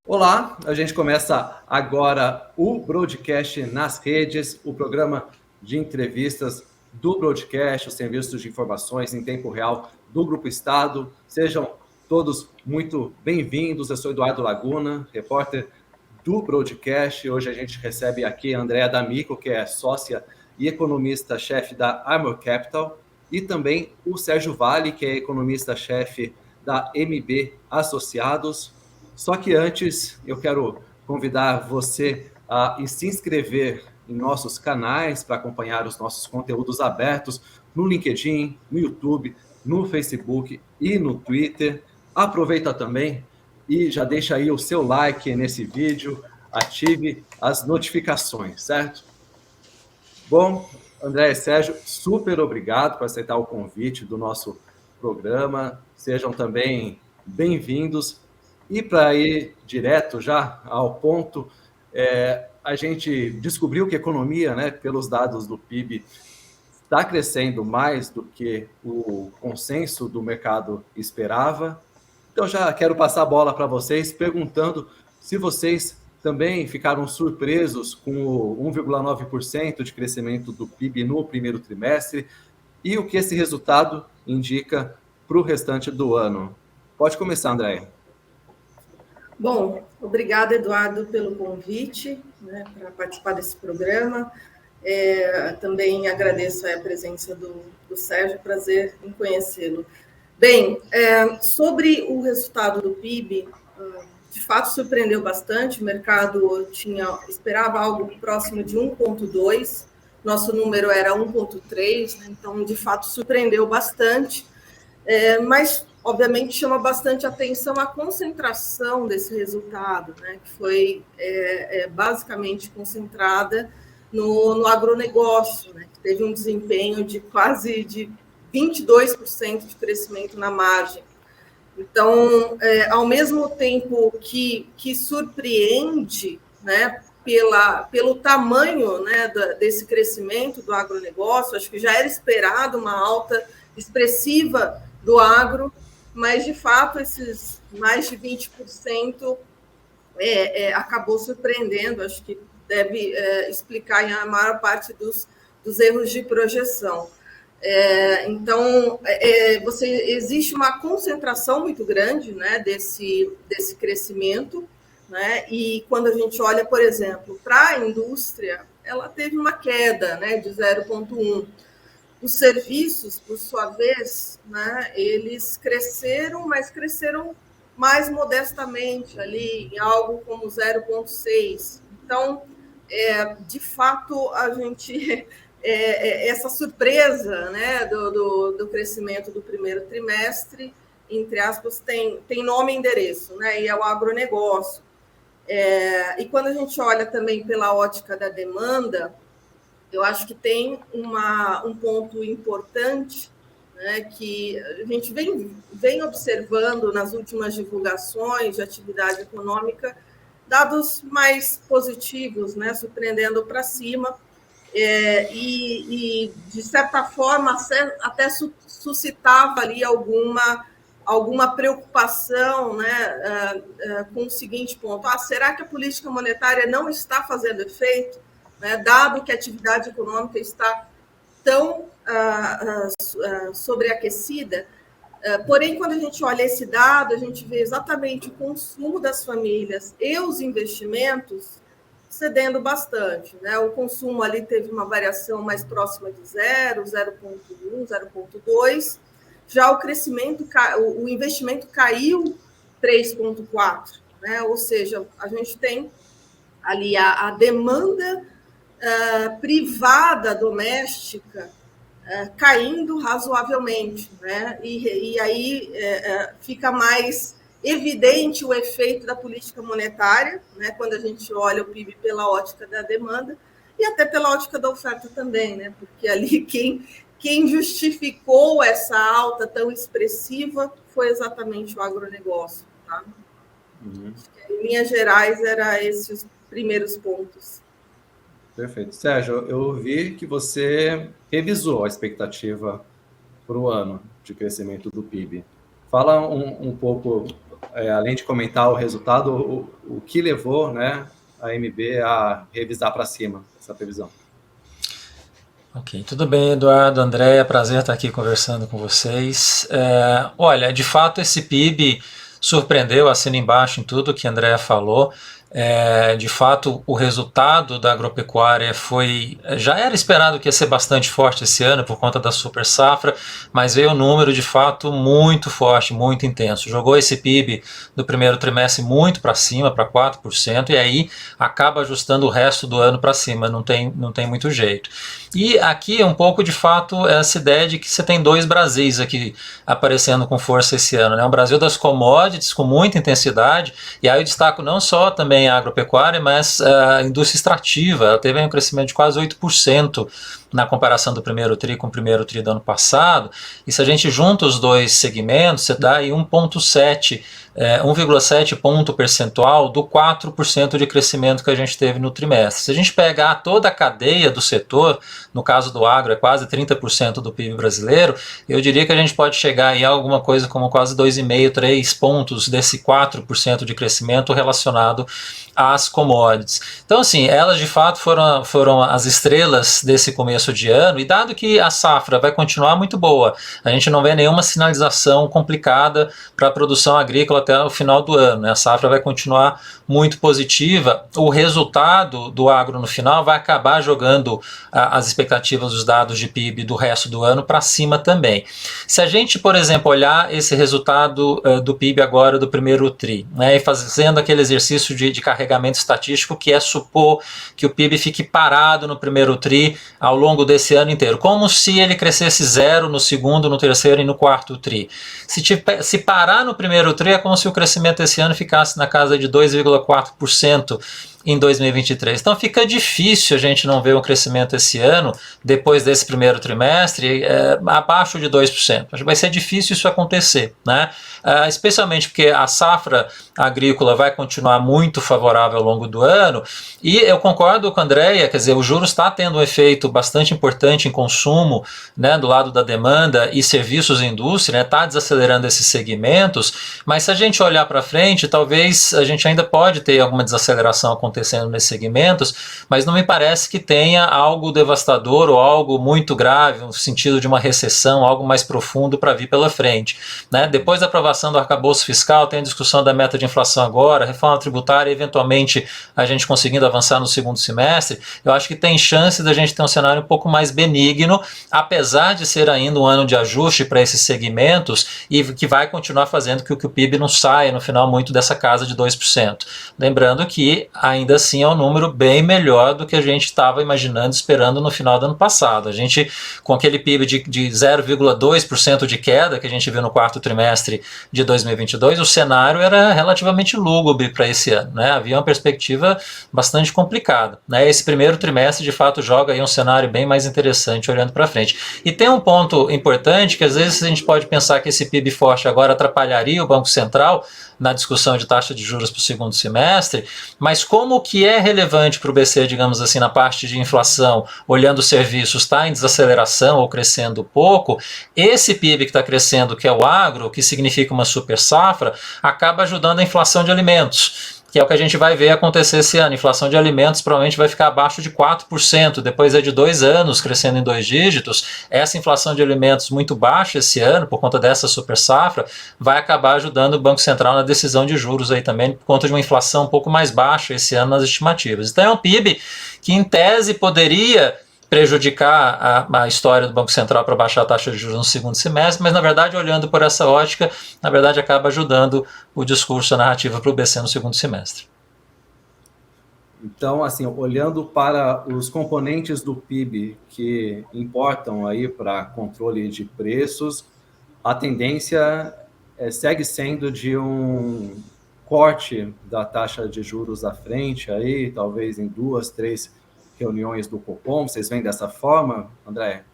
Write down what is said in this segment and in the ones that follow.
Olá, a gente começa agora o Broadcast nas redes, o programa de entrevistas do Broadcast, os serviços de informações em tempo real do Grupo Estado. Sejam todos muito bem-vindos. Eu sou Eduardo Laguna, repórter do Broadcast. Hoje a gente recebe aqui a Andrea D'Amico, que é sócia e economista-chefe da Armor Capital, e também o Sérgio Vale, que é economista-chefe da MB Associados. Só que antes, eu quero convidar você a se inscrever em nossos canais para acompanhar os nossos conteúdos abertos no LinkedIn, no YouTube, no Facebook e no Twitter. Aproveita também e já deixa aí o seu like nesse vídeo, ative as notificações, certo? Bom, André e Sérgio, super obrigado por aceitar o convite do nosso programa. Sejam também bem-vindos. E para ir direto já ao ponto, a gente descobriu que a economia, né, pelos dados do PIB, está crescendo mais do que o consenso do mercado esperava. Então já quero passar a bola para vocês, perguntando se vocês também ficaram surpresos com o 1,9% de crescimento do PIB no primeiro trimestre e o que esse resultado indica para o restante do ano. Pode começar, Andréia. Bom, obrigada, Eduardo, pelo convite, né, para participar desse programa. Também agradeço a presença do Sérgio, prazer em conhecê-lo. Bem, sobre o resultado do PIB, de fato surpreendeu bastante, o mercado esperava algo próximo de 1,2, nosso número era 1,3, né, então, de fato, surpreendeu bastante, mas obviamente chama bastante atenção a concentração desse resultado, né, que foi basicamente concentrada no agronegócio, né, que teve um desempenho de quase de 22% de crescimento na margem. Então, ao mesmo tempo que surpreende, né, pelo tamanho, né, desse crescimento do agronegócio, acho que já era esperado uma alta expressiva do agro, mas, de fato, esses mais de 20% acabou surpreendendo, acho que deve explicar a maior parte dos erros de projeção. Então, existe uma concentração muito grande, né, desse crescimento, né, e quando a gente olha, por exemplo, para a indústria, ela teve uma queda, né, de 0,1%. Os serviços, por sua vez, né, eles cresceram, mas cresceram mais modestamente, ali em algo como 0,6%. Então, de fato, a gente... essa surpresa, né, do crescimento do primeiro trimestre, entre aspas, tem nome e endereço, né, e é o agronegócio. E quando a gente olha também pela ótica da demanda, eu acho que tem um ponto importante, né, que a gente vem observando nas últimas divulgações de atividade econômica, dados mais positivos, né, surpreendendo para cima, e, de certa forma, até suscitava ali alguma preocupação, né, com o seguinte ponto: será que a política monetária não está fazendo efeito, né, dado que a atividade econômica está tão sobreaquecida? Porém, quando a gente olha esse dado, a gente vê exatamente o consumo das famílias e os investimentos cedendo bastante, né? O consumo ali teve uma variação mais próxima de 0,1, 0,2. Já o crescimento, o investimento caiu 3,4, né? Ou seja, a gente tem ali a demanda privada doméstica caindo razoavelmente, né? E aí fica mais evidente o efeito da política monetária, né, quando a gente olha o PIB pela ótica da demanda e até pela ótica da oferta também, né, porque ali quem justificou essa alta tão expressiva foi exatamente o agronegócio. Tá? Acho que, em linhas gerais, eram esses os primeiros pontos. Perfeito. Sérgio, eu vi que você revisou a expectativa para o ano de crescimento do PIB. Fala um pouco além de comentar o resultado, o que levou, né, a MB a revisar para cima essa previsão. Ok, tudo bem, Eduardo, Andréia, prazer estar aqui conversando com vocês. Olha, de fato esse PIB surpreendeu, assina embaixo em tudo que a Andréia falou. De fato, o resultado da agropecuária já era esperado que ia ser bastante forte esse ano por conta da super safra, mas veio um número de fato muito forte, muito intenso. Jogou esse PIB do primeiro trimestre muito para cima, para 4%, e aí acaba ajustando o resto do ano para cima, não tem muito jeito. E aqui um pouco de fato essa ideia de que você tem dois Brasis aqui aparecendo com força esse ano, né? Um Brasil das commodities com muita intensidade, e aí eu destaco não só também a agropecuária, mas a indústria extrativa. Ela teve um crescimento de quase 8% na comparação do primeiro TRI com o primeiro TRI do ano passado, e se a gente junta os dois segmentos, você dá aí 1,7 ponto percentual do 4% de crescimento que a gente teve no trimestre. Se a gente pegar toda a cadeia do setor, no caso do agro é quase 30% do PIB brasileiro, eu diria que a gente pode chegar aí a alguma coisa como quase 2,5, 3 pontos desse 4% de crescimento relacionado às commodities. Então, assim, elas de fato foram as estrelas desse começo de ano, e dado que a safra vai continuar muito boa, a gente não vê nenhuma sinalização complicada para a produção agrícola até o final do ano, né? A safra vai continuar muito positiva, o resultado do agro no final vai acabar jogando as expectativas dos dados de PIB do resto do ano para cima também. Se a gente, por exemplo, olhar esse resultado do PIB agora do primeiro TRI, né, e fazendo aquele exercício de carregamento estatístico, que é supor que o PIB fique parado no primeiro TRI ao longo desse ano inteiro, como se ele crescesse 0 no segundo, no terceiro e no quarto TRI. Se parar no primeiro TRI, é como se o crescimento esse ano ficasse na casa de 2,4% em 2023. Então fica difícil a gente não ver um crescimento esse ano, depois desse primeiro trimestre, abaixo de 2%. Vai ser difícil isso acontecer, né? Especialmente porque a safra agrícola vai continuar muito favorável ao longo do ano, e eu concordo com a Andréia, quer dizer, o juros está tendo um efeito bastante importante em consumo, né, do lado da demanda e serviços e indústria, está desacelerando esses segmentos, mas se a gente olhar para frente, talvez a gente ainda pode ter alguma desaceleração acontecendo nesses segmentos, mas não me parece que tenha algo devastador ou algo muito grave, no sentido de uma recessão, algo mais profundo para vir pela frente, né? Depois da aprovação do arcabouço fiscal, tem a discussão da meta de inflação agora, reforma tributária, eventualmente a gente conseguindo avançar no segundo semestre, eu acho que tem chance da gente ter um cenário um pouco mais benigno, apesar de ser ainda um ano de ajuste para esses segmentos, e que vai continuar fazendo que o PIB não saia no final muito dessa casa de 2%. Lembrando que ainda assim é um número bem melhor do que a gente estava imaginando, esperando no final do ano passado. A gente, com aquele PIB de 0,2% de queda que a gente viu no quarto trimestre de 2022, o cenário era relativamente lúgubre para esse ano, né? Havia uma perspectiva bastante complicada, né? Esse primeiro trimestre de fato joga aí um cenário bem mais interessante olhando para frente. E tem um ponto importante que às vezes a gente pode pensar que esse PIB forte agora atrapalharia o Banco Central na discussão de taxa de juros para o segundo semestre, mas como o que é relevante para o BC, digamos assim, na parte de inflação, olhando os serviços, está em desaceleração ou crescendo pouco, esse PIB que está crescendo, que é o agro, que significa uma super safra, acaba ajudando a inflação de alimentos, que é o que a gente vai ver acontecer esse ano. A inflação de alimentos provavelmente vai ficar abaixo de 4%, depois de 2 anos crescendo em 2 dígitos. Essa inflação de alimentos muito baixa esse ano, por conta dessa super safra, vai acabar ajudando o Banco Central na decisão de juros aí também, por conta de uma inflação um pouco mais baixa esse ano nas estimativas. Então é um PIB que em tese poderia prejudicar a história do Banco Central para baixar a taxa de juros no segundo semestre, mas na verdade, olhando por essa ótica, na verdade acaba ajudando o discurso, a narrativa para o BC no segundo semestre. Então, assim, olhando para os componentes do PIB que importam aí para controle de preços, a tendência segue sendo de um corte da taxa de juros à frente, aí, talvez em 2, 3 reuniões do Copom. Vocês veem dessa forma, Andréia?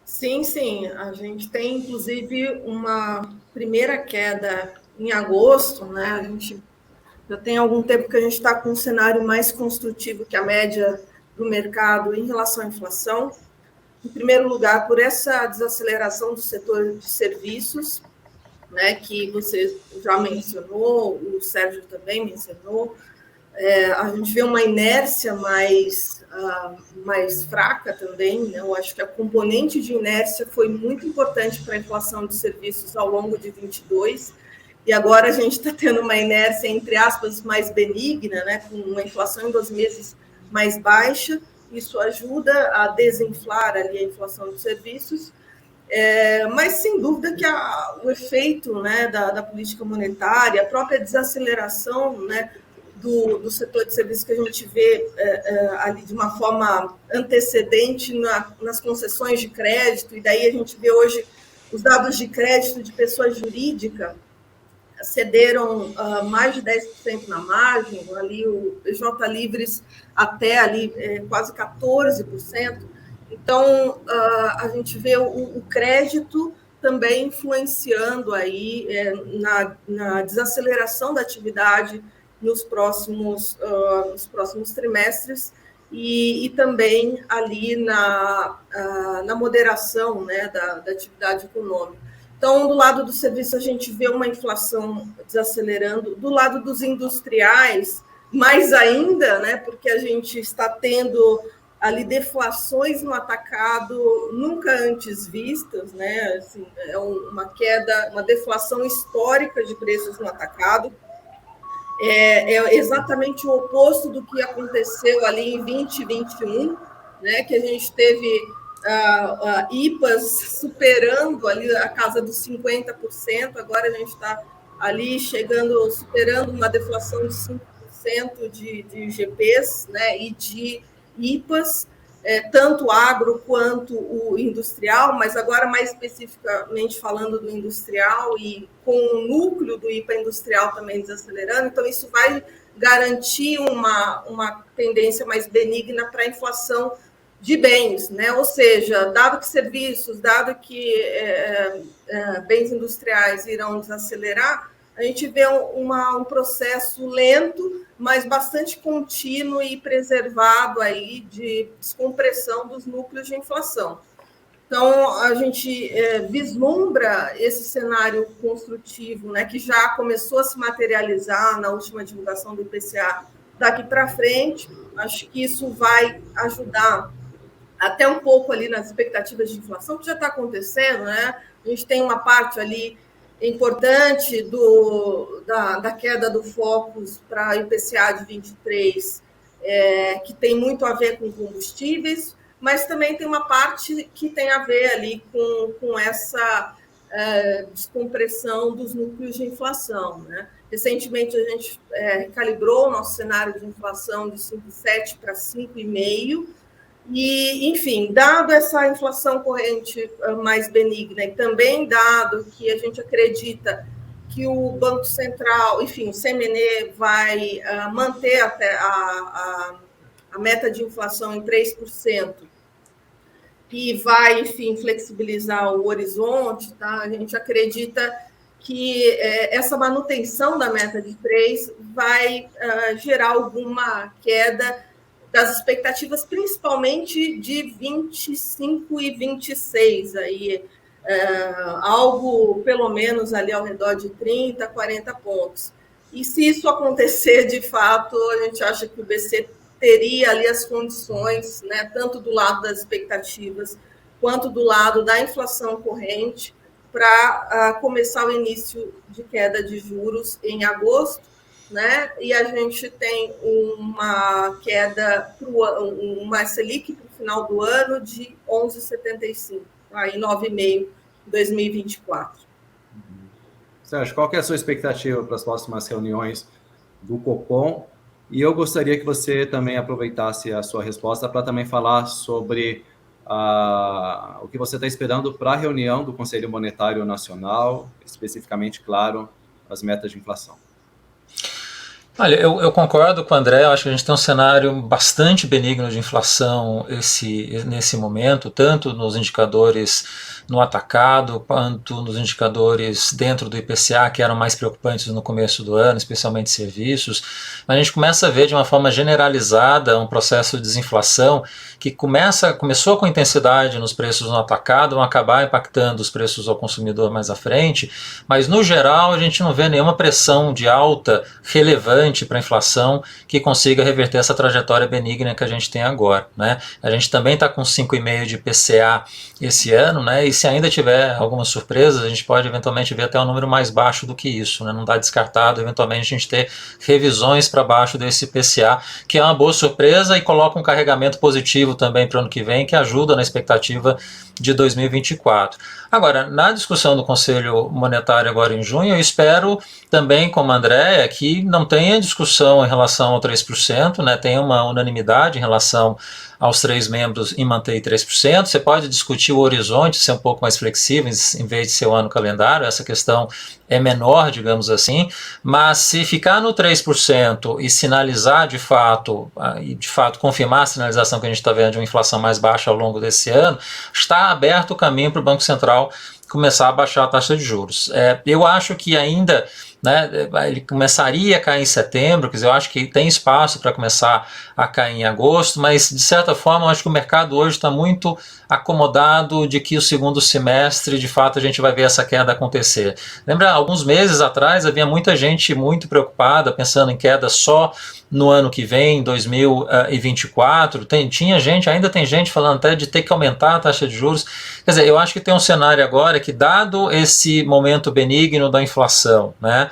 Sim, sim. A gente tem, inclusive, uma primeira queda em agosto, né? A gente já tem algum tempo que a gente está com um cenário mais construtivo que a média do mercado em relação à inflação. Em primeiro lugar, por essa desaceleração do setor de serviços, né, que você já mencionou, o Sérgio também mencionou. A gente vê uma inércia mais fraca também, né? Eu acho que a componente de inércia foi muito importante para a inflação de serviços ao longo de 22, e agora a gente está tendo uma inércia, entre aspas, mais benigna, né? Com uma inflação em 2 meses mais baixa. Isso ajuda a desinflar ali a inflação de serviços, mas sem dúvida que o efeito, né, da política monetária, a própria desaceleração, né, do setor de serviços que a gente vê ali de uma forma antecedente nas concessões de crédito, e daí a gente vê hoje os dados de crédito de pessoa jurídica cederam mais de 10% na margem, ali o PJ Livres até ali quase 14%. Então, a gente vê o crédito também influenciando aí na desaceleração da atividade nos próximos trimestres e também ali na moderação, né, da atividade econômica. Então, do lado do serviço, a gente vê uma inflação desacelerando. Do lado dos industriais, mais ainda, né, porque a gente está tendo ali deflações no atacado nunca antes vistas, né? Assim, é uma queda, uma deflação histórica de preços no atacado. É exatamente o oposto do que aconteceu ali em 2021, né? Que a gente teve IPAs superando ali a casa dos 50%, agora a gente está ali superando uma deflação de 5% de GPs, né, e de IPAs, tanto agro quanto o industrial, mas agora mais especificamente falando do industrial e com o núcleo do IPA industrial também desacelerando, então isso vai garantir uma tendência mais benigna para a inflação de bens, né? Ou seja, dado que serviços, dado que bens industriais irão desacelerar, a gente vê um processo lento, mas bastante contínuo e preservado aí de descompressão dos núcleos de inflação. Então, a gente vislumbra esse cenário construtivo, né, que já começou a se materializar na última divulgação do IPCA daqui para frente. Acho que isso vai ajudar até um pouco ali nas expectativas de inflação, que já está acontecendo, né? A gente tem uma parte ali importante da queda do Focus para o IPCA de 23, que tem muito a ver com combustíveis, mas também tem uma parte que tem a ver ali com essa descompressão dos núcleos de inflação, né? Recentemente, a gente calibrou o nosso cenário de inflação de 5,7 para 5,5, e, enfim, dado essa inflação corrente mais benigna e também dado que a gente acredita que o Banco Central, enfim, o CMN vai manter até a meta de inflação em 3% e vai, enfim, flexibilizar o horizonte, tá? A gente acredita que essa manutenção da meta de 3 vai gerar alguma queda das expectativas, principalmente de 25 e 26, aí, algo pelo menos ali ao redor de 30, 40 pontos. E se isso acontecer de fato, a gente acha que o BC teria ali as condições, né, tanto do lado das expectativas quanto do lado da inflação corrente, para começar o início de queda de juros em agosto, né? E a gente tem uma queda, uma Selic para o final do ano de 11,75, aí 9,5 em 2024. Sérgio, qual que é a sua expectativa para as próximas reuniões do Copom? E eu gostaria que você também aproveitasse a sua resposta para também falar sobre o que você está esperando para a reunião do Conselho Monetário Nacional, especificamente, claro, as metas de inflação. Olha, eu concordo com o André, eu acho que a gente tem um cenário bastante benigno de inflação nesse momento, tanto nos indicadores no atacado, quanto nos indicadores dentro do IPCA, que eram mais preocupantes no começo do ano, especialmente serviços. Mas a gente começa a ver de uma forma generalizada um processo de desinflação que começou com intensidade nos preços no atacado, vão acabar impactando os preços ao consumidor mais à frente, mas no geral a gente não vê nenhuma pressão de alta relevante para a inflação que consiga reverter essa trajetória benigna que a gente tem agora, né? A gente também está com 5,5% de IPCA esse ano, né? E se ainda tiver algumas surpresas, a gente pode eventualmente ver até um número mais baixo do que isso, né? Não está descartado eventualmente a gente ter revisões para baixo desse IPCA, que é uma boa surpresa e coloca um carregamento positivo também para o ano que vem, que ajuda na expectativa de 2024. Agora, na discussão do Conselho Monetário agora em junho, eu espero também, como a Andréa, que não tenha discussão em relação ao 3%, né? Tenha uma unanimidade em relação aos 3 membros em manter 3%. Você pode discutir o horizonte, ser um pouco mais flexível, em vez de ser o ano calendário, essa questão é menor, digamos assim, mas se ficar no 3% e sinalizar de fato confirmar a sinalização que a gente está vendo de uma inflação mais baixa ao longo desse ano, está aberto o caminho para o Banco Central começar a baixar a taxa de juros. Eu acho que ainda, né, ele começaria a cair em setembro, quer dizer, eu acho que tem espaço para começar a cair em agosto, mas de certa forma eu acho que o mercado hoje está muito acomodado de que o segundo semestre, de fato, a gente vai ver essa queda acontecer. Lembra, alguns meses atrás havia muita gente muito preocupada, pensando em queda só no ano que vem, 2024, ainda tem gente falando até de ter que aumentar a taxa de juros. Quer dizer, eu acho que tem um cenário agora que, dado esse momento benigno da inflação, né,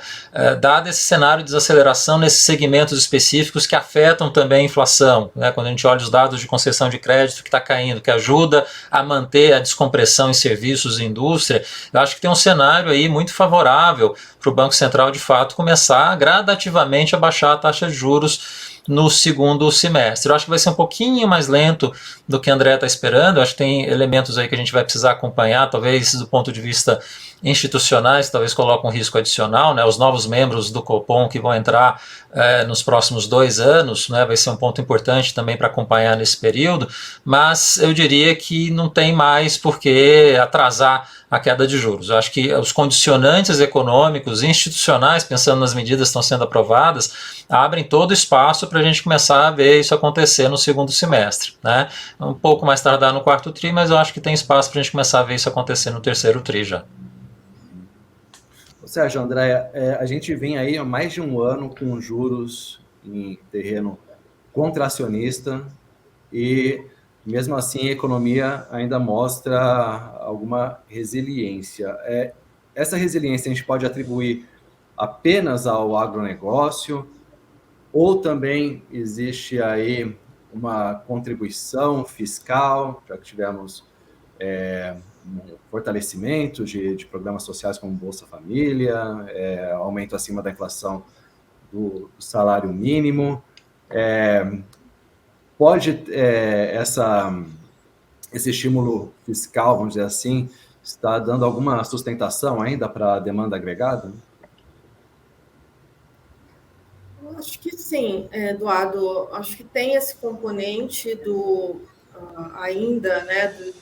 dado esse cenário de desaceleração nesses segmentos específicos que afetam também a inflação, né, quando a gente olha os dados de concessão de crédito que está caindo, que ajuda a manter a descompressão em serviços e indústria, eu acho que tem um cenário aí muito favorável para o Banco Central, de fato, começar gradativamente a baixar a taxa de juros no segundo semestre. Eu acho que vai ser um pouquinho mais lento do que a André está esperando. Eu acho que tem elementos aí que a gente vai precisar acompanhar, talvez do ponto de vista institucionais, talvez coloque um risco adicional, né? Os novos membros do Copom que vão entrar nos próximos 2 anos, né? Vai ser um ponto importante também para acompanhar nesse período, mas eu diria que não tem mais por que atrasar a queda de juros. Eu acho que os condicionantes econômicos, institucionais, pensando nas medidas que estão sendo aprovadas, abrem todo o espaço para a gente começar a ver isso acontecer no segundo semestre, né? Um pouco mais tardar no quarto tri, mas eu acho que tem espaço para a gente começar a ver isso acontecer no terceiro tri já. Sérgio, Andréa, a gente vem aí há mais de um ano com juros em terreno contracionista e, mesmo assim, a economia ainda mostra alguma resiliência. Essa resiliência a gente pode atribuir apenas ao agronegócio ou também existe aí uma contribuição fiscal, já que tivemos um fortalecimento de programas sociais como Bolsa Família, aumento acima da inflação do salário mínimo. Pode esse estímulo fiscal, vamos dizer assim, estar dando alguma sustentação ainda para a demanda agregada? Acho que sim, Eduardo. Acho que tem esse componente ainda, né,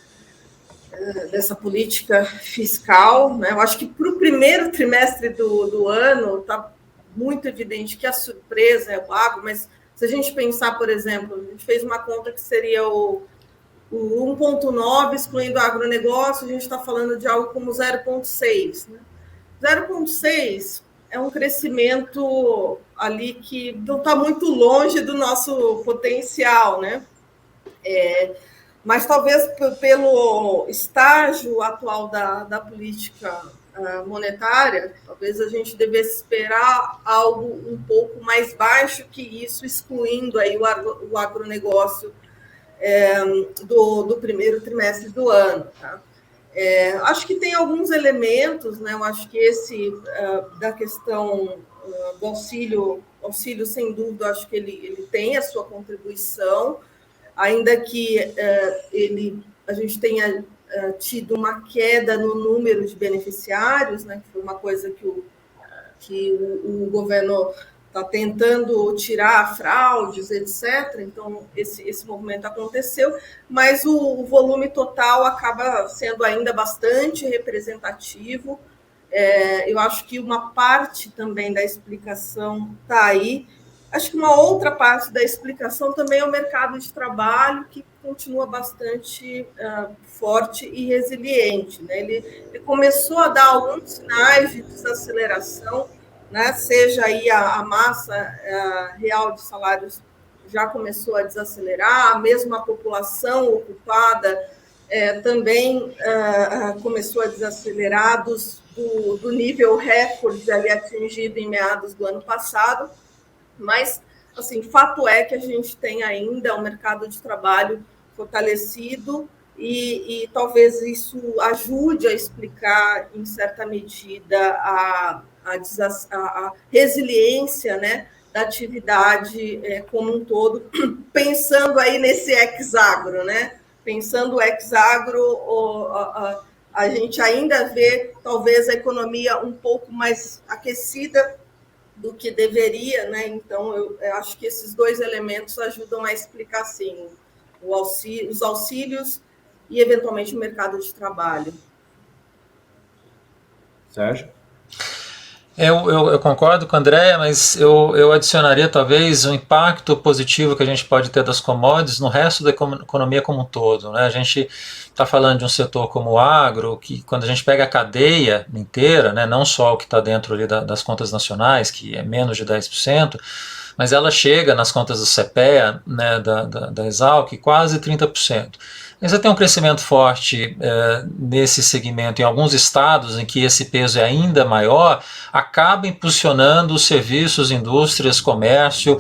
dessa política fiscal, né? Eu acho que para o primeiro trimestre do ano está muito evidente que a surpresa é o agro, mas se a gente pensar, por exemplo, a gente fez uma conta que seria o 1,9, excluindo o agronegócio, a gente está falando de algo como 0,6. Né? 0,6 é um crescimento ali que não está muito longe do nosso potencial, né? Mas talvez pelo estágio atual da política monetária, talvez a gente devesse esperar algo um pouco mais baixo que isso, excluindo aí o agronegócio do primeiro trimestre do ano. Tá? Acho que tem alguns elementos, né? Eu acho que esse da questão do auxílio, sem dúvida, acho que ele tem a sua contribuição, ainda que a gente tenha tido uma queda no número de beneficiários, né, que foi uma coisa que o governo tentando tirar fraudes, etc. Então, esse movimento aconteceu, mas o volume total acaba sendo ainda bastante representativo. Eu acho que uma parte também da explicação está aí. Acho que uma outra parte da explicação também é o mercado de trabalho, que continua bastante forte e resiliente, né? Ele começou a dar alguns sinais de desaceleração, né? Seja aí a massa real de salários já começou a desacelerar, mesmo a população ocupada também começou a desacelerar do nível recorde ali atingido em meados do ano passado, mas, assim, fato é que a gente tem ainda um mercado de trabalho fortalecido e talvez isso ajude a explicar, em certa medida, a resiliência, né, da atividade como um todo, pensando aí nesse ex-agro, né? Pensando o ex-agro, a gente ainda vê, talvez, a economia um pouco mais aquecida do que deveria, né? Então, eu acho que esses dois elementos ajudam a explicar, sim, os auxílios e, eventualmente, o mercado de trabalho. Sérgio? Eu concordo com a Andrea, mas eu adicionaria talvez o impacto positivo que a gente pode ter das commodities no resto da economia como um todo, né? A gente está falando de um setor como o agro, que quando a gente pega a cadeia inteira, né, não só o que está dentro ali das contas nacionais, que é menos de 10%, mas ela chega nas contas do CPEA, né, da Exalc, quase 30%. Você tem um crescimento forte nesse segmento em alguns estados em que esse peso é ainda maior, acaba impulsionando os serviços, indústrias, comércio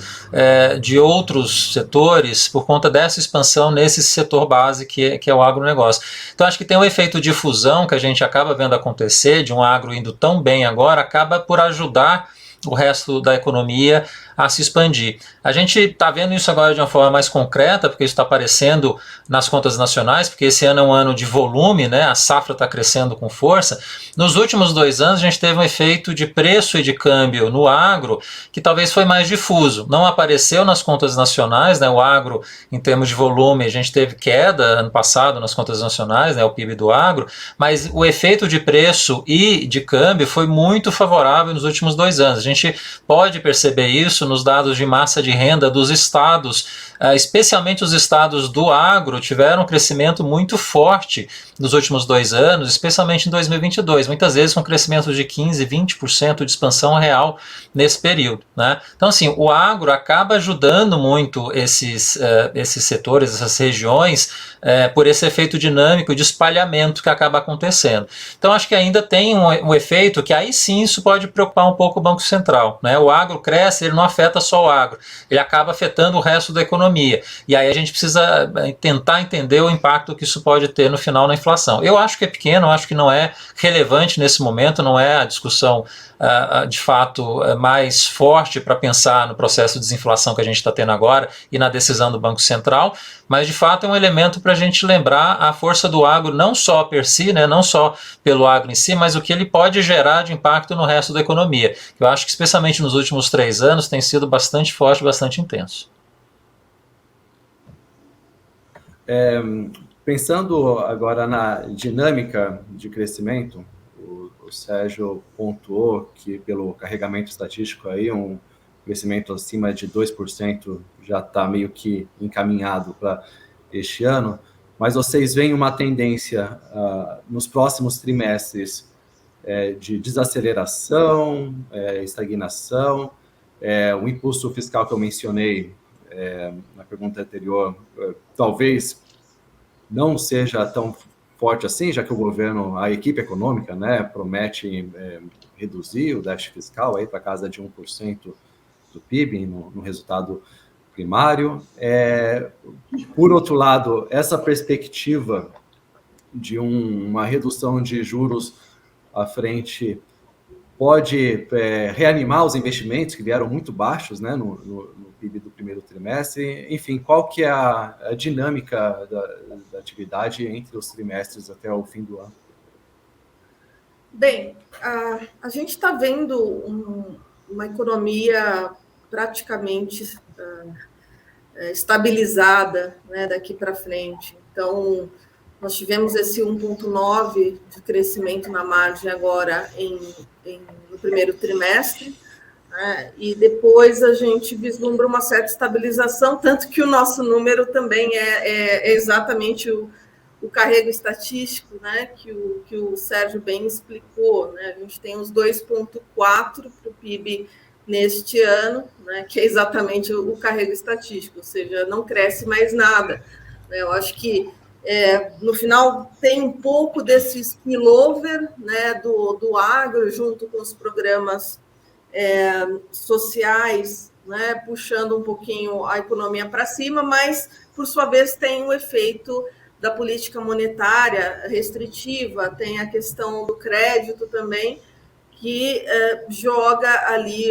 de outros setores por conta dessa expansão nesse setor base que é o agronegócio. Então acho que tem um efeito de fusão que a gente acaba vendo acontecer, de um agro indo tão bem agora, acaba por ajudar o resto da economia a se expandir. A gente está vendo isso agora de uma forma mais concreta, porque isso está aparecendo nas contas nacionais, porque esse ano é um ano de volume, né? A safra está crescendo com força. Nos últimos 2 anos, a gente teve um efeito de preço e de câmbio no agro, que talvez foi mais difuso. Não apareceu nas contas nacionais, né? O agro, em termos de volume, a gente teve queda ano passado nas contas nacionais, né? O PIB do agro, mas o efeito de preço e de câmbio foi muito favorável nos últimos 2 anos. A gente pode perceber isso nos dados de massa de renda dos estados, especialmente os estados do agro, tiveram um crescimento muito forte nos últimos 2 anos, especialmente em 2022, muitas vezes com crescimento de 15%, 20% de expansão real nesse período, né? Então, assim, o agro acaba ajudando muito esses setores, essas regiões, por esse efeito dinâmico de espalhamento que acaba acontecendo. Então, acho que ainda tem um efeito que aí sim isso pode preocupar um pouco o Banco Central, né? O agro cresce, ele não afeta só o agro, ele acaba afetando o resto da economia. E aí a gente precisa tentar entender o impacto que isso pode ter no final na inflação. Eu acho que é pequeno, eu acho que não é relevante nesse momento, não é a discussão de fato mais forte para pensar no processo de desinflação que a gente está tendo agora e na decisão do Banco Central, mas de fato é um elemento para a gente lembrar a força do agro, não só per si, né, não só pelo agro em si, mas o que ele pode gerar de impacto no resto da economia. Eu acho que especialmente nos últimos 3 anos tem sido bastante forte, bastante intenso. Pensando agora na dinâmica de crescimento, o Sérgio pontuou que pelo carregamento estatístico aí um crescimento acima de 2% já está meio que encaminhado para este ano, mas vocês veem uma tendência nos próximos trimestres de desaceleração, estagnação, o impulso fiscal que eu mencionei na pergunta anterior, talvez não seja tão forte assim, já que o governo, a equipe econômica, né, promete reduzir o déficit fiscal aí para casa de 1% do PIB no resultado primário. Por outro lado, essa perspectiva de uma redução de juros à frente pode reanimar os investimentos que vieram muito baixos, né, no PIB do primeiro trimestre. Enfim, qual que é a dinâmica da atividade entre os trimestres até o fim do ano? Bem, a gente está vendo uma economia praticamente estabilizada, né, daqui para frente. Então, nós tivemos esse 1,9 de crescimento na margem agora no primeiro trimestre, né, e depois a gente vislumbra uma certa estabilização, tanto que o nosso número também é exatamente o carrego estatístico, né, que o Sérgio bem explicou, né, a gente tem os 2,4 para o PIB neste ano, né, que é exatamente o carrego estatístico, ou seja, não cresce mais nada. Né, eu acho que, no final, tem um pouco desse spillover, né, do agro, junto com os programas sociais, né, puxando um pouquinho a economia para cima, mas, por sua vez, tem o efeito da política monetária restritiva, tem a questão do crédito também, que joga ali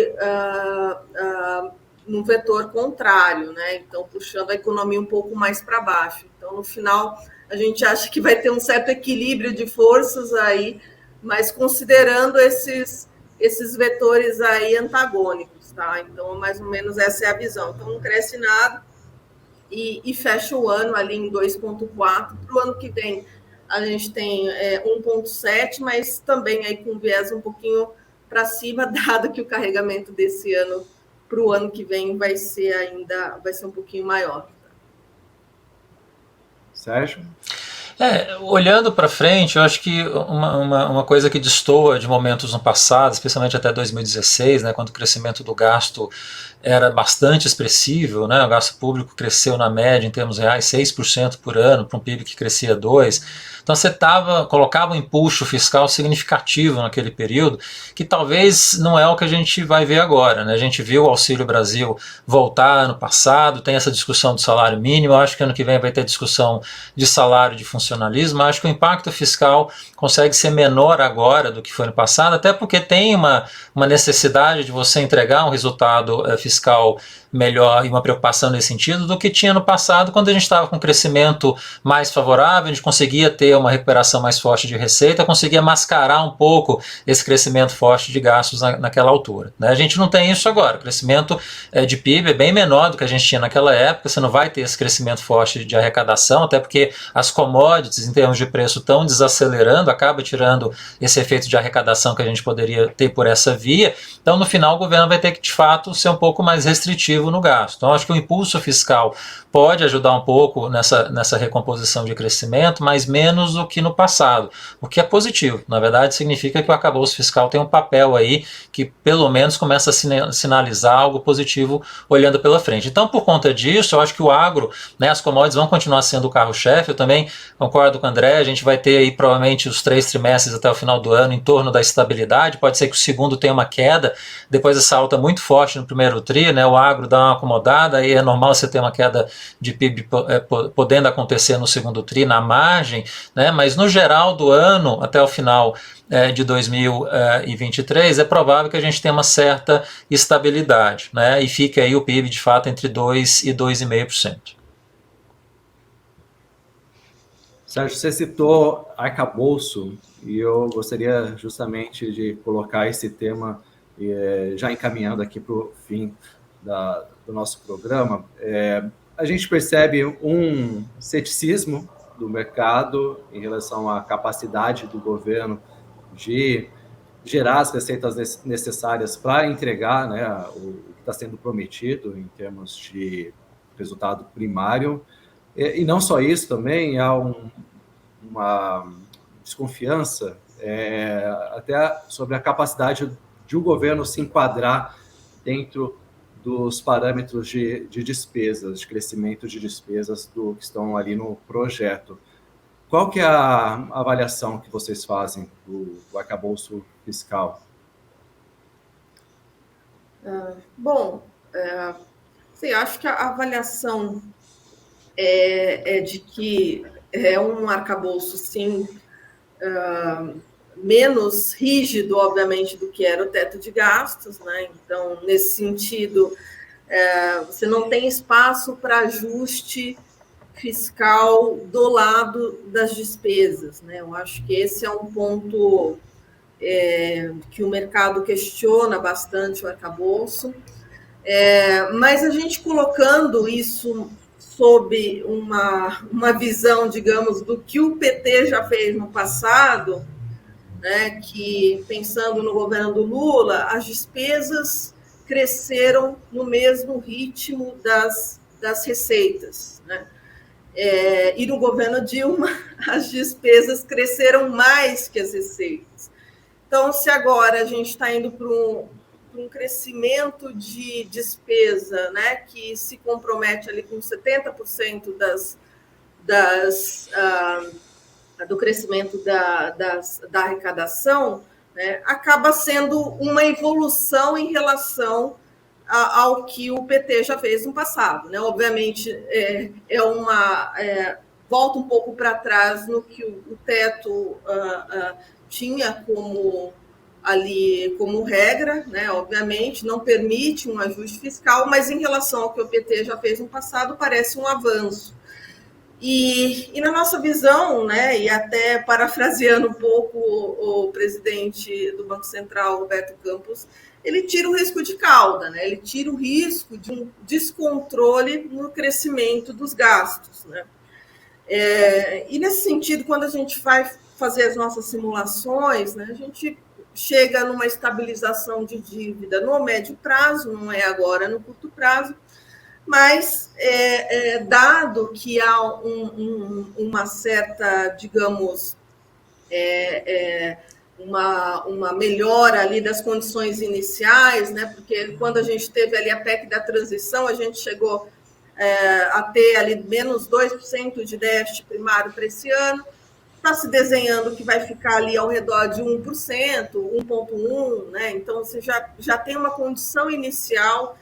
no vetor contrário, né? Então, puxando a economia um pouco mais para baixo. Então, no final, a gente acha que vai ter um certo equilíbrio de forças aí, mas considerando esses vetores aí antagônicos, tá? Então, mais ou menos essa é a visão. Então, não cresce nada e fecha o ano ali em 2,4. Para o ano que vem, a gente tem 1,7, mas também aí com viés um pouquinho para cima, dado que o carregamento desse ano para o ano que vem vai ser um pouquinho maior. Sérgio? Olhando para frente, eu acho que uma coisa que destoa de momentos no passado, especialmente até 2016, né, quando o crescimento do gasto era bastante expressivo, né, o gasto público cresceu na média, em termos reais, 6% por ano, para um PIB que crescia 2%. Então você colocava um impulso fiscal significativo naquele período, que talvez não é o que a gente vai ver agora. Né? A gente viu o Auxílio Brasil voltar ano passado, tem essa discussão do salário mínimo, eu acho que ano que vem vai ter discussão de salário de funcionalismo, acho que o impacto fiscal consegue ser menor agora do que foi no passado, até porque tem uma necessidade de você entregar um resultado fiscal melhor e uma preocupação nesse sentido do que tinha no passado, quando a gente estava com um crescimento mais favorável, a gente conseguia ter uma recuperação mais forte de receita, conseguia mascarar um pouco esse crescimento forte de gastos naquela altura. Né? A gente não tem isso agora, o crescimento de PIB é bem menor do que a gente tinha naquela época, você não vai ter esse crescimento forte de arrecadação, até porque as commodities em termos de preço estão desacelerando, acaba tirando esse efeito de arrecadação que a gente poderia ter por essa via, então no final o governo vai ter que de fato ser um pouco mais restritivo no gasto. Então acho que o impulso fiscal pode ajudar um pouco nessa recomposição de crescimento, mas menos do que no passado, o que é positivo. Na verdade significa que o arcabouço fiscal tem um papel aí que pelo menos começa a sinalizar algo positivo olhando pela frente. Então por conta disso eu acho que o agro, né, as commodities vão continuar sendo o carro-chefe. Eu também concordo com o André, a gente vai ter aí provavelmente os 3 trimestres até o final do ano em torno da estabilidade, pode ser que o segundo tenha uma queda, depois essa alta muito forte no primeiro tri, né, o agro dá uma acomodada, aí é normal você ter uma queda de PIB podendo acontecer no segundo tri, na margem, né, mas no geral do ano, até o final de 2023, é provável que a gente tenha uma certa estabilidade, né, e fique aí o PIB de fato entre 2% e 2,5%. Sérgio, você citou arcabouço e eu gostaria justamente de colocar esse tema já encaminhando aqui para o fim do nosso programa. A gente percebe um ceticismo do mercado em relação à capacidade do governo de gerar as receitas necessárias para entregar, né, o que está sendo prometido em termos de resultado primário. E não só isso, também há uma desconfiança até sobre a capacidade de um governo se enquadrar dentro dos parâmetros de despesas, de crescimento de despesas que estão ali no projeto. Qual que é a avaliação que vocês fazem do arcabouço fiscal? Acho que a avaliação é de que é um arcabouço, sim, menos rígido, obviamente, do que era o teto de gastos, né? Então, nesse sentido, você não tem espaço para ajuste fiscal do lado das despesas, né? Eu acho que esse é um ponto que o mercado questiona bastante o arcabouço. Mas a gente colocando isso sob uma visão, digamos, do que o PT já fez no passado, né, que, pensando no governo do Lula, as despesas cresceram no mesmo ritmo das receitas, né? E no governo Dilma, as despesas cresceram mais que as receitas. Então, se agora a gente está indo para um crescimento de despesa, né, que se compromete ali com 70% do crescimento da arrecadação, né, acaba sendo uma evolução em relação ao que o PT já fez no passado, né? Obviamente, volta um pouco para trás no que o teto tinha como regra, né? Obviamente, não permite um ajuste fiscal, mas em relação ao que o PT já fez no passado, parece um avanço. E na nossa visão, né, e até parafraseando um pouco o presidente do Banco Central, Roberto Campos, ele tira o risco de cauda, né? Ele tira o risco de um descontrole no crescimento dos gastos, né? E nesse sentido, quando a gente vai fazer as nossas simulações, né, a gente chega numa estabilização de dívida no médio prazo, não é agora no curto prazo, mas dado que há uma certa, digamos, uma melhora ali das condições iniciais, né? Porque quando a gente teve ali a PEC da transição, a gente chegou a ter ali menos 2% de déficit primário para esse ano, está se desenhando que vai ficar ali ao redor de 1%, 1,1%, né? Então você já tem uma condição inicial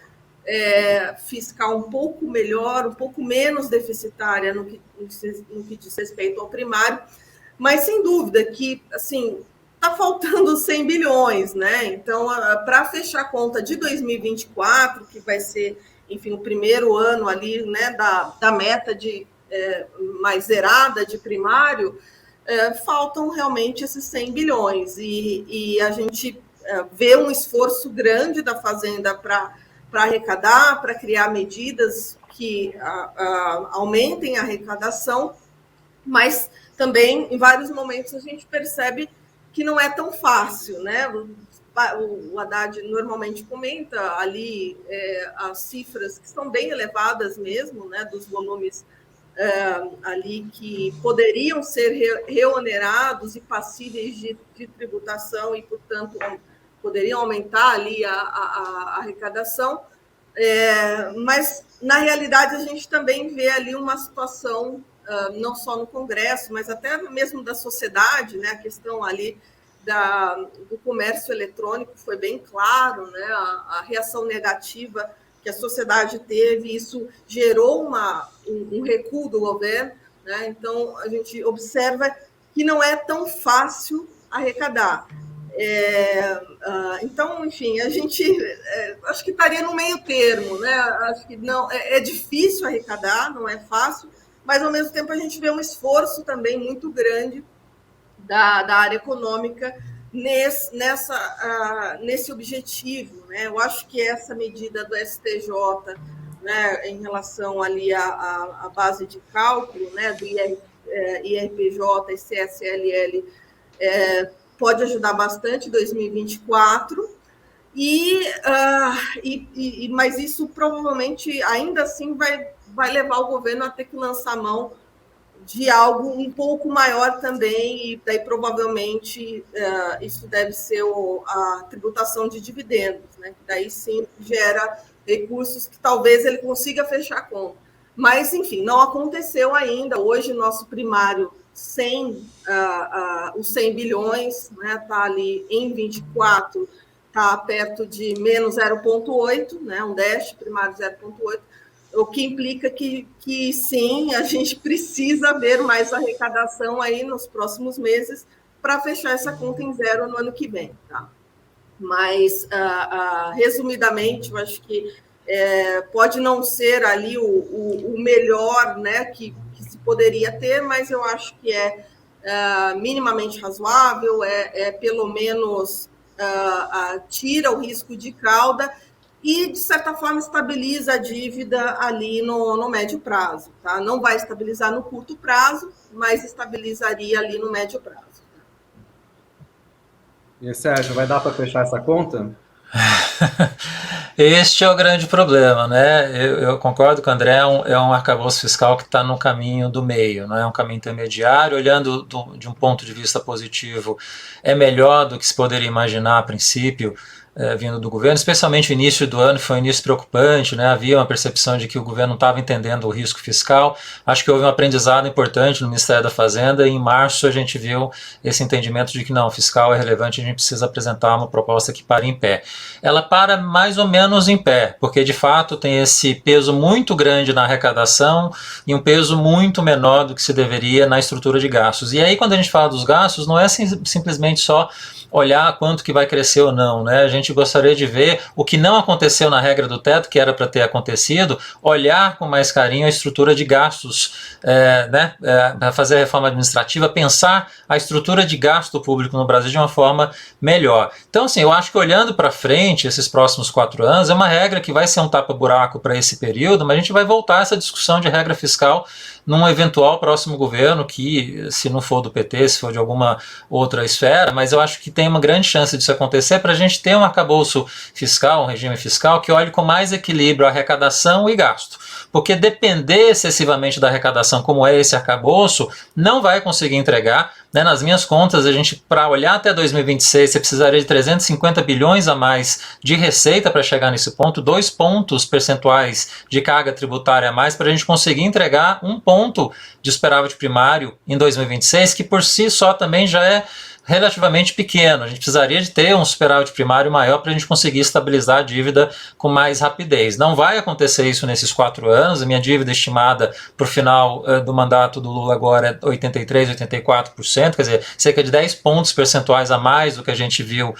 fiscal um pouco melhor, um pouco menos deficitária no que diz respeito ao primário, mas sem dúvida que, assim, está faltando 100 bilhões, né? Então, para fechar a conta de 2024, que vai ser, enfim, o primeiro ano ali, né, da meta de mais zerada de primário, faltam realmente esses 100 bilhões. E a gente vê um esforço grande da Fazenda para arrecadar, para criar medidas que aumentem a arrecadação, mas também, em vários momentos, a gente percebe que não é tão fácil, né? O Haddad normalmente comenta ali as cifras que são bem elevadas mesmo, né, dos volumes ali que poderiam ser reonerados e passíveis de tributação e, portanto, poderiam aumentar ali a arrecadação, mas, na realidade, a gente também vê ali uma situação, não só no Congresso, mas até mesmo da sociedade, né? A questão ali do comércio eletrônico foi bem claro, né? A reação negativa que a sociedade teve, isso gerou um recuo do governo, né? Então, a gente observa que não é tão fácil arrecadar. Então, enfim, a gente acho que estaria no meio termo, né? Acho que não é difícil arrecadar, não é fácil, mas ao mesmo tempo a gente vê um esforço também muito grande da área econômica nesse objetivo, né? Eu acho que essa medida do STJ, né, em relação ali à base de cálculo, né, do IRPJ e CSLL, pode ajudar bastante em 2024, mas isso provavelmente ainda assim vai levar o governo a ter que lançar mão de algo um pouco maior também, e daí provavelmente isso deve ser a tributação de dividendos, né? Que daí sim gera recursos que talvez ele consiga fechar a conta. Mas, enfim, não aconteceu ainda. Hoje, nosso primário os 100 bilhões, né, está ali em 24, está perto de menos 0,8, né, um déficit primário 0,8, o que implica que sim, a gente precisa ver mais arrecadação aí nos próximos meses para fechar essa conta em zero no ano que vem. Tá? Mas, resumidamente, eu acho que pode não ser ali o melhor, né, que se poderia ter, mas eu acho que é minimamente razoável, pelo menos tira o risco de cauda e, de certa forma, estabiliza a dívida ali no médio prazo. Tá? Não vai estabilizar no curto prazo, mas estabilizaria ali no médio prazo. E, Sérgio, vai dar para fechar essa conta? Este é o grande problema, né? Eu concordo com o André, é um arcabouço fiscal que está no caminho do meio, não é um caminho intermediário. Olhando de um ponto de vista positivo, é melhor do que se poderia imaginar a princípio, vindo do governo, especialmente o início do ano, foi um início preocupante, né? Havia uma percepção de que o governo não estava entendendo o risco fiscal. Acho que houve um aprendizado importante no Ministério da Fazenda, e em março a gente viu esse entendimento de que não, o fiscal é relevante, a gente precisa apresentar uma proposta que pare em pé. Ela para mais ou menos em pé, porque de fato tem esse peso muito grande na arrecadação e um peso muito menor do que se deveria na estrutura de gastos. E aí, quando a gente fala dos gastos, não é simplesmente só olhar quanto que vai crescer ou não, né? A gente gostaria de ver o que não aconteceu na regra do teto, que era para ter acontecido, olhar com mais carinho a estrutura de gastos, né? Para fazer a reforma administrativa, pensar a estrutura de gasto público no Brasil de uma forma melhor. Então, assim, eu acho que olhando para frente, esses próximos 4 anos, é uma regra que vai ser um tapa-buraco para esse período, mas a gente vai voltar a essa discussão de regra fiscal num eventual próximo governo, que, se não for do PT, se for de alguma outra esfera, mas eu acho que tem uma grande chance disso acontecer para a gente ter um arcabouço fiscal, um regime fiscal que olhe com mais equilíbrio a arrecadação e gasto. Porque depender excessivamente da arrecadação, como é esse arcabouço, não vai conseguir entregar. Né? Nas minhas contas, a gente, para olhar até 2026, você precisaria de 350 bilhões a mais de receita para chegar nesse ponto, 2 pontos percentuais de carga tributária a mais para a gente conseguir entregar 1 ponto de superávit primário em 2026, que por si só também já é relativamente pequeno. A gente precisaria de ter um superávit primário maior para a gente conseguir estabilizar a dívida com mais rapidez. Não vai acontecer isso nesses 4 anos. A minha dívida estimada para o final do mandato do Lula agora é 83%, 84%, quer dizer, cerca de 10 pontos percentuais a mais do que a gente viu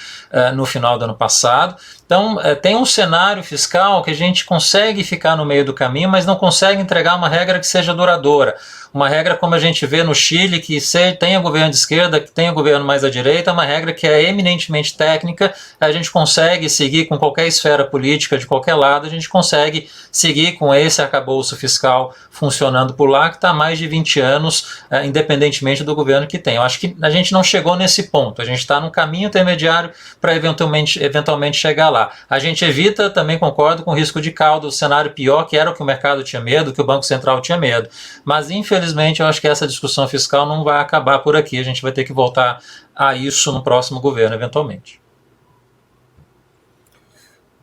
no final do ano passado. Então, tem um cenário fiscal que a gente consegue ficar no meio do caminho, mas não consegue entregar uma regra que seja duradoura. Uma regra como a gente vê no Chile, que tenha governo de esquerda, que tenha governo mais à direita, uma regra que é eminentemente técnica, a gente consegue seguir com qualquer esfera política, de qualquer lado, a gente consegue seguir com esse arcabouço fiscal funcionando por lá, que está há mais de 20 anos, independentemente do governo que tem. Eu acho que a gente não chegou nesse ponto, a gente está num caminho intermediário para eventualmente chegar lá. A gente evita, também concordo, com o risco de cauda, o cenário pior, que era o que o mercado tinha medo, que o Banco Central tinha medo. Mas, infelizmente, eu acho que essa discussão fiscal não vai acabar por aqui. A gente vai ter que voltar a isso no próximo governo, eventualmente.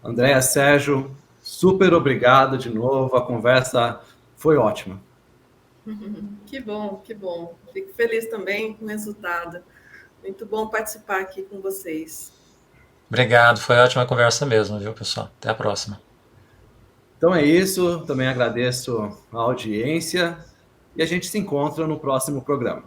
Andréa, Sérgio, super obrigado de novo. A conversa foi ótima. Que bom, que bom. Fico feliz também com o resultado. Muito bom participar aqui com vocês. Obrigado, foi ótima conversa mesmo, viu, pessoal? Até a próxima. Então é isso, também agradeço a audiência e a gente se encontra no próximo programa.